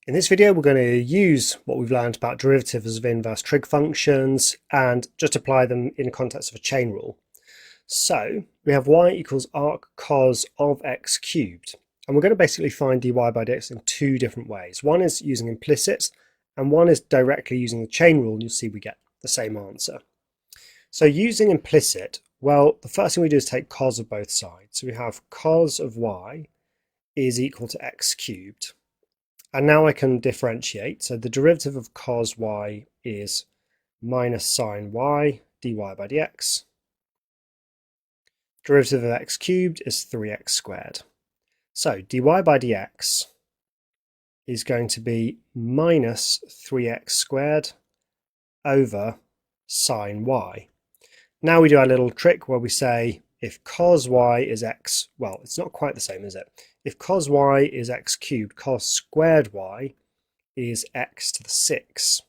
In this video, we're going to use what we've learned about derivatives of inverse trig functions and just apply them in the context of a chain rule. So we have y equals arc cos of x cubed, and we're going to basically find dy by dx in two different ways. One is using implicits, and one is directly using the chain rule, and you'll see we get the same answer. So using implicit, well, the first thing we do is take cos of both sides. So we have cos of y is equal to x cubed. And now I can differentiate. So the derivative of cos y is minus sine y dy by dx. Derivative of x cubed is 3x squared. So dy by dx is going to be minus 3x squared over sine y. Now we do our little trick where we say if cos y is x, well, it's not quite the same, is it? If cos y is x cubed, cos squared y is x to the 6.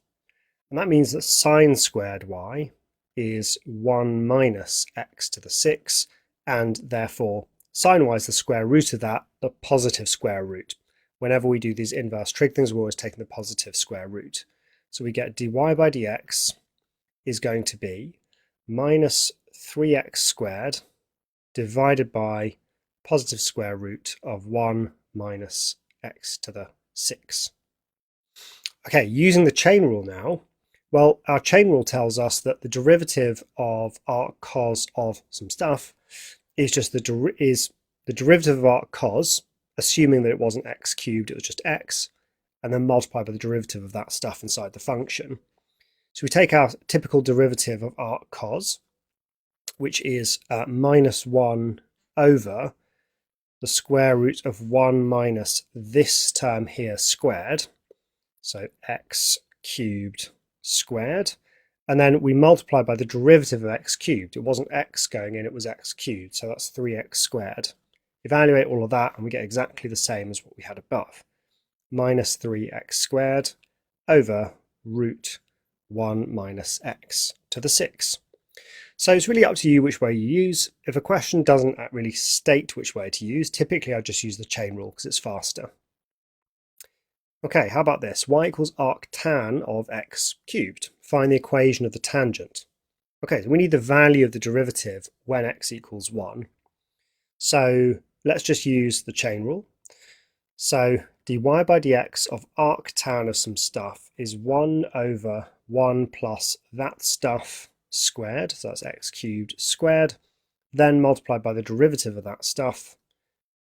And that means that sine squared y is 1 minus x to the 6, and therefore sine y is the square root of that, the positive square root. Whenever we do these inverse trig things, we're always taking the positive square root. So we get dy by dx is going to be minus 3x squared divided by positive square root of 1 minus x to the 6. Okay, using the chain rule now, well, our chain rule tells us that the derivative of arc cos of some stuff is just the derivative of arc cos, assuming that it wasn't x cubed, it was just x, and then multiply by the derivative of that stuff inside the function. So we take our typical derivative of arc cos, which is minus 1 over the square root of 1 minus this term here squared, so x cubed squared, and then we multiply by the derivative of x cubed. It wasn't x going in, it was x cubed, so that's 3x squared. Evaluate all of that and we get exactly the same as what we had above, minus 3x squared over root 1 minus x to the 6. So it's really up to you which way you use. If a question doesn't really state which way to use, typically I just use the chain rule because it's faster. Okay, how about this? Y equals arc tan of x cubed. Find the equation of the tangent. Okay, so we need the value of the derivative when x equals 1. So let's just use the chain rule. So dy by dx of arc tan of some stuff is 1 over 1 plus that stuff squared, so that's x cubed squared, then multiplied by the derivative of that stuff,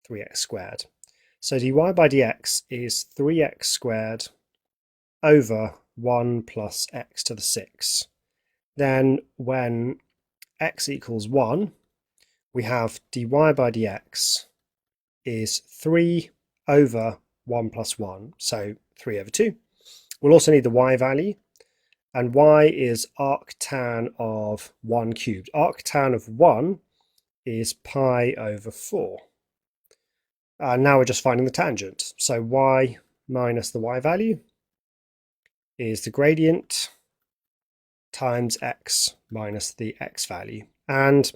3x squared. So dy by dx is 3x squared over 1 plus x to the 6. Then when x equals 1, we have dy by dx is 3 over 1 plus 1, so 3 over 2. We'll also need the y value, and y is arc tan of 1 cubed. Arc tan of 1 is pi over 4. And now we're just finding the tangent. So y minus the y value is the gradient times x minus the x value. And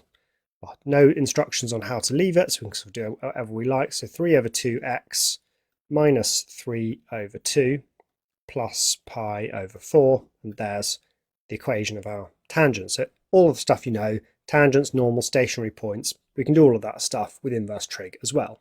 well, no instructions on how to leave it, so we can sort of do whatever we like. So 3 over 2x minus 3 over 2 plus pi over 4, and there's the equation of our tangent. So all of the stuff you know, tangents, normal, stationary points, we can do all of that stuff with inverse trig as well.